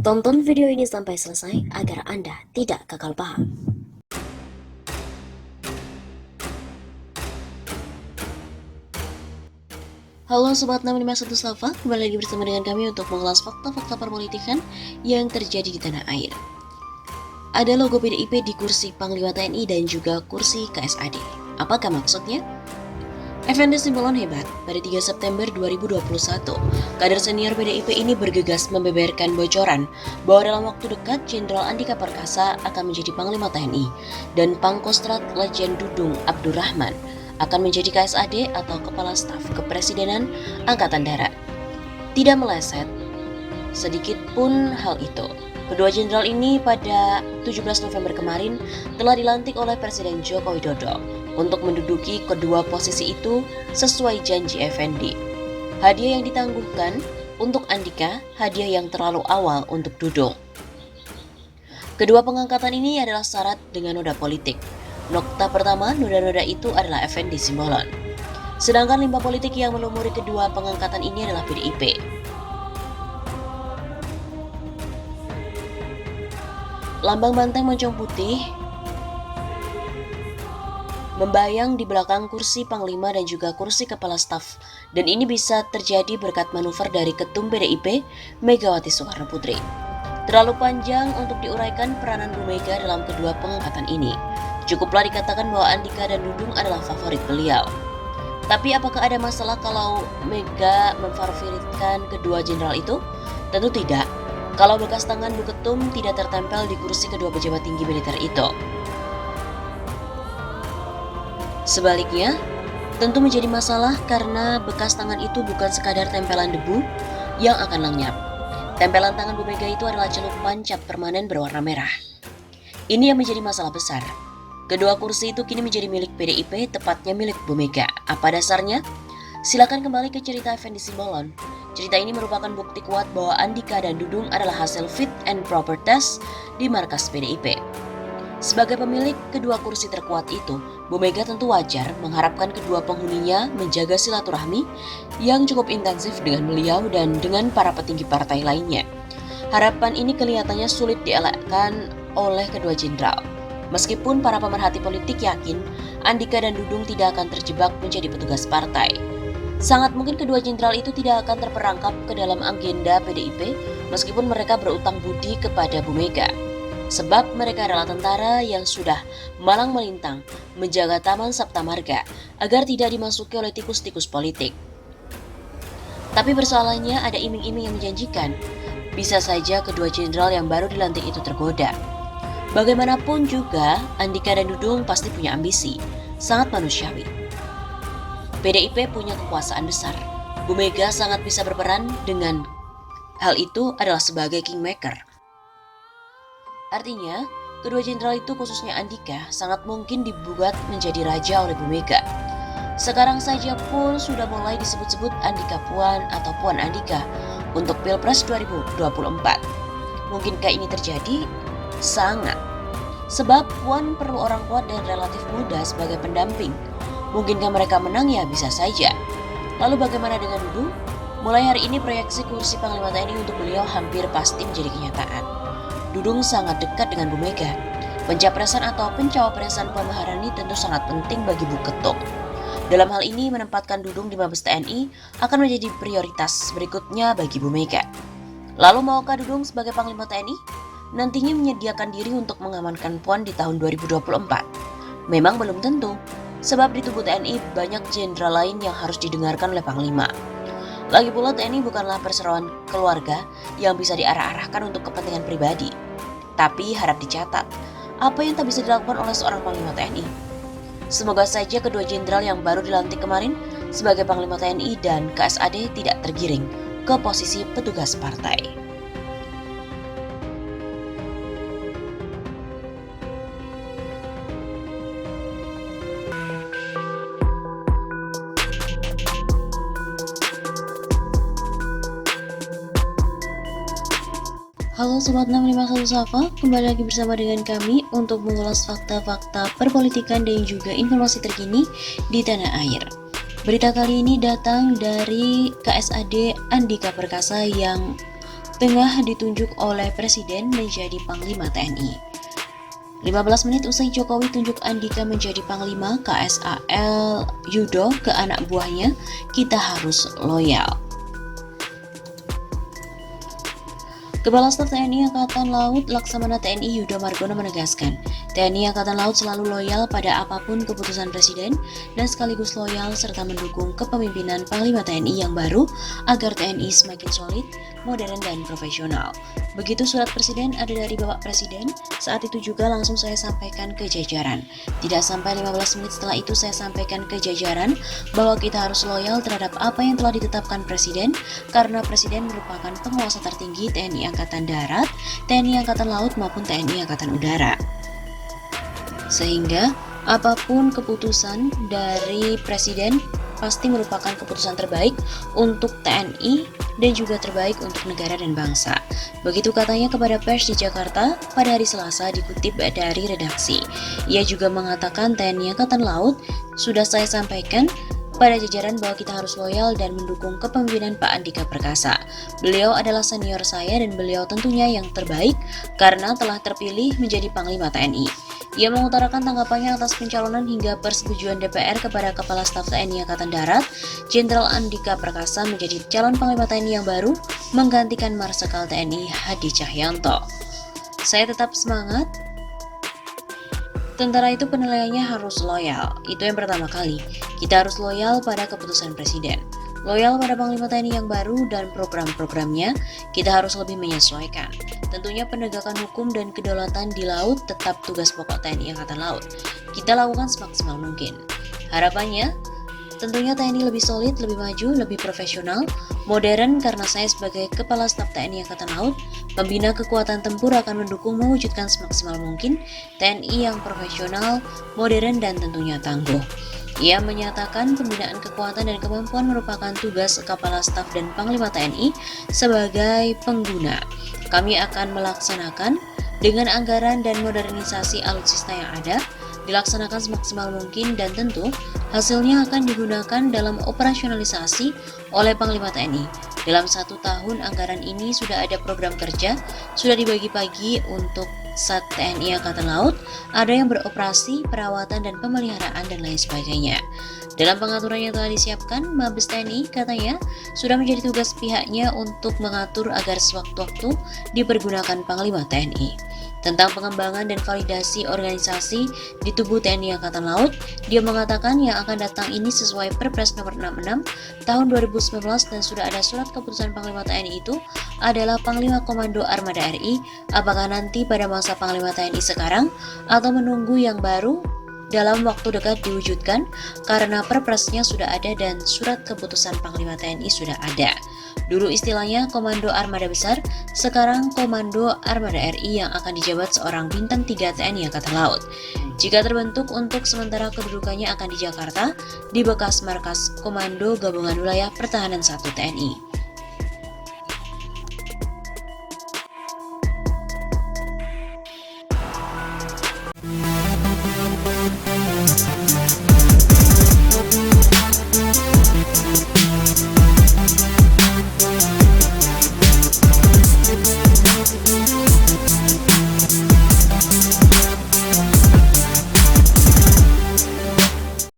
Tonton video ini sampai selesai agar Anda tidak gagal paham. Halo Sobat 651 Safa, kembali lagi bersama dengan kami untuk mengulas fakta-fakta perpolitikan yang terjadi di tanah air. Ada logo PDIP di kursi Panglima TNI dan juga kursi KSAD. Apakah maksudnya? Effendi Simbolon hebat. Pada 3 September 2021, kader senior PDIP ini bergegas membeberkan bocoran bahwa dalam waktu dekat Jenderal Andika Perkasa akan menjadi Panglima TNI dan Pangkostrat Lejen Dudung Abdurrahman akan menjadi KSAD atau Kepala Staf Kepresidenan Angkatan Darat. Tidak meleset sedikit pun hal itu. Kedua jenderal ini pada 17 November kemarin telah dilantik oleh Presiden Joko Widodo untuk menduduki kedua posisi itu sesuai janji Effendi. Hadiah yang ditangguhkan untuk Andika, hadiah yang terlalu awal untuk Dudung. Kedua pengangkatan ini adalah syarat dengan noda politik. Nokta pertama, noda-noda itu adalah Effendi Simbolon. Sedangkan limbah politik yang melumuri kedua pengangkatan ini adalah PDIP. Lambang banteng moncong putih membayang di belakang kursi Panglima dan juga kursi Kepala Staf. Dan ini bisa terjadi berkat manuver dari Ketum PDIP, Megawati Soekarno Putri. Terlalu panjang untuk diuraikan peranan Bu Mega dalam kedua pengangkatan ini. Cukuplah dikatakan bahwa Andika dan Dudung adalah favorit beliau. Tapi apakah ada masalah kalau Mega memfavoritkan kedua jenderal itu? Tentu tidak. Kalau bekas tangan Bu Ketum tidak tertempel di kursi kedua pejabat tinggi militer itu. Sebaliknya, tentu menjadi masalah karena bekas tangan itu bukan sekadar tempelan debu yang akan lenyap. Tempelan tangan Bu Mega itu adalah celupan cat permanen berwarna merah. Ini yang menjadi masalah besar. Kedua kursi itu kini menjadi milik PDIP, tepatnya milik Bu Mega. Apa dasarnya? Silakan kembali ke cerita Effendi Simbolon. Cerita ini merupakan bukti kuat bahwa Andika dan Dudung adalah hasil fit and proper test di markas PDIP. Sebagai pemilik kedua kursi terkuat itu, Bu Mega tentu wajar mengharapkan kedua penghuninya menjaga silaturahmi yang cukup intensif dengan beliau dan dengan para petinggi partai lainnya. Harapan ini kelihatannya sulit dielakkan oleh kedua jenderal. Meskipun para pemerhati politik yakin Andika dan Dudung tidak akan terjebak menjadi petugas partai. Sangat mungkin kedua jenderal itu tidak akan terperangkap ke dalam agenda PDIP meskipun mereka berutang budi kepada Bu Mega. Sebab mereka adalah tentara yang sudah malang melintang menjaga Taman Sapta Marga agar tidak dimasuki oleh tikus-tikus politik. Tapi persoalannya ada iming-iming yang menjanjikan. Bisa saja kedua jenderal yang baru dilantik itu tergoda. Bagaimanapun juga, Andika dan Dudung pasti punya ambisi, sangat manusiawi. PDIP punya kekuasaan besar. Bu Mega sangat bisa berperan dengan hal itu adalah sebagai kingmaker. Artinya, kedua jenderal itu khususnya Andika sangat mungkin dibuat menjadi raja oleh Bu Mega. Sekarang saja pun sudah mulai disebut-sebut Andika Puan atau Puan Andika untuk Pilpres 2024. Mungkinkah ini terjadi? Sangat. Sebab Puan perlu orang kuat dan relatif muda sebagai pendamping. Mungkinkah mereka menang? Ya bisa saja. Lalu bagaimana dengan Dudung? Mulai hari ini proyeksi kursi Panglima TNI untuk beliau hampir pasti menjadi kenyataan. Dudung sangat dekat dengan Bu Mega. Pencapresan atau pencawapresan Puan Maharani tentu sangat penting bagi Bu Ketum. Dalam hal ini menempatkan Dudung di Mabes TNI akan menjadi prioritas berikutnya bagi Bu Mega. Lalu maukah Dudung sebagai Panglima TNI? Nantinya menyediakan diri untuk mengamankan Puan di tahun 2024? Memang belum tentu, sebab di tubuh TNI banyak jenderal lain yang harus didengarkan oleh Panglima. Lagi pula TNI bukanlah perseroan keluarga yang bisa diarah-arahkan untuk kepentingan pribadi. Tapi harap dicatat, apa yang tak bisa dilakukan oleh seorang Panglima TNI? Semoga saja kedua jenderal yang baru dilantik kemarin sebagai Panglima TNI dan KSAD tidak tergiring ke posisi petugas partai. Halo Sobat 651 Safa, kembali lagi bersama dengan kami untuk mengulas fakta-fakta perpolitikan dan juga informasi terkini di tanah air. Berita kali ini datang dari KSAD Andika Perkasa yang tengah ditunjuk oleh Presiden menjadi Panglima TNI. 15 menit usai Jokowi tunjuk Andika menjadi Panglima, KSAL Yudo ke anak buahnya, kita harus loyal. Kepala Staf TNI Angkatan Laut Laksamana TNI Yudo Margono menegaskan, TNI Angkatan Laut selalu loyal pada apapun keputusan Presiden dan sekaligus loyal serta mendukung kepemimpinan Panglima TNI yang baru agar TNI semakin solid, modern, dan profesional. Begitu surat Presiden ada dari Bapak Presiden, saat itu juga langsung saya sampaikan ke jajaran. Tidak sampai 15 menit setelah itu saya sampaikan ke jajaran bahwa kita harus loyal terhadap apa yang telah ditetapkan Presiden, karena Presiden merupakan penguasa tertinggi TNI Angkatan Darat, TNI Angkatan Laut maupun TNI Angkatan Udara. Sehingga apapun keputusan dari Presiden pasti merupakan keputusan terbaik untuk TNI dan juga terbaik untuk negara dan bangsa. Begitu katanya kepada pers di Jakarta pada hari Selasa dikutip dari redaksi. Ia juga mengatakan TNI Angkatan Laut sudah saya sampaikan pada jajaran bahwa kita harus loyal dan mendukung kepemimpinan Pak Andika Perkasa. Beliau adalah senior saya dan beliau tentunya yang terbaik karena telah terpilih menjadi Panglima TNI. Ia mengutarakan tanggapannya atas pencalonan hingga persetujuan DPR kepada Kepala Staf TNI Angkatan Darat, Jenderal Andika Perkasa menjadi calon Panglima TNI yang baru menggantikan Marsikal TNI Hadi Cahyanto. Saya tetap semangat. Tentara itu penilaiannya harus loyal, itu yang pertama kali. Kita harus loyal pada keputusan Presiden. Loyal pada Panglima TNI yang baru dan program-programnya, kita harus lebih menyesuaikan. Tentunya penegakan hukum dan kedaulatan di laut tetap tugas pokok TNI Angkatan Laut. Kita lakukan semaksimal mungkin. Harapannya, tentunya TNI lebih solid, lebih maju, lebih profesional, modern karena saya sebagai Kepala Staf TNI Angkatan Laut, pembina kekuatan tempur akan mendukung mewujudkan semaksimal mungkin TNI yang profesional, modern, dan tentunya tangguh. Ia menyatakan pembinaan kekuatan dan kemampuan merupakan tugas Kepala Staf dan Panglima TNI sebagai pengguna. Kami akan melaksanakan dengan anggaran dan modernisasi alutsista yang ada, dilaksanakan semaksimal mungkin dan tentu hasilnya akan digunakan dalam operasionalisasi oleh Panglima TNI. Dalam 1 tahun anggaran ini sudah ada program kerja, sudah dibagi-bagi untuk Sat TNI Angkatan Laut, ada yang beroperasi, perawatan, dan pemeliharaan, dan lain sebagainya. Dalam pengaturan yang telah disiapkan, Mabes TNI katanya sudah menjadi tugas pihaknya untuk mengatur agar sewaktu-waktu dipergunakan Panglima TNI. Tentang pengembangan dan validasi organisasi di tubuh TNI Angkatan Laut, dia mengatakan yang akan datang ini sesuai Perpres nomor 66 tahun 2019 dan sudah ada surat keputusan Panglima TNI itu adalah Panglima Komando Armada RI, apakah nanti pada masa Panglima TNI sekarang atau menunggu yang baru dalam waktu dekat diwujudkan karena perpresnya sudah ada dan surat keputusan Panglima TNI sudah ada. Dulu istilahnya Komando Armada Besar, sekarang Komando Armada RI yang akan dijabat seorang bintang 3 TNI Angkatan Laut. Jika terbentuk untuk sementara kedudukannya akan di Jakarta, di bekas markas Komando Gabungan Wilayah Pertahanan 1 TNI.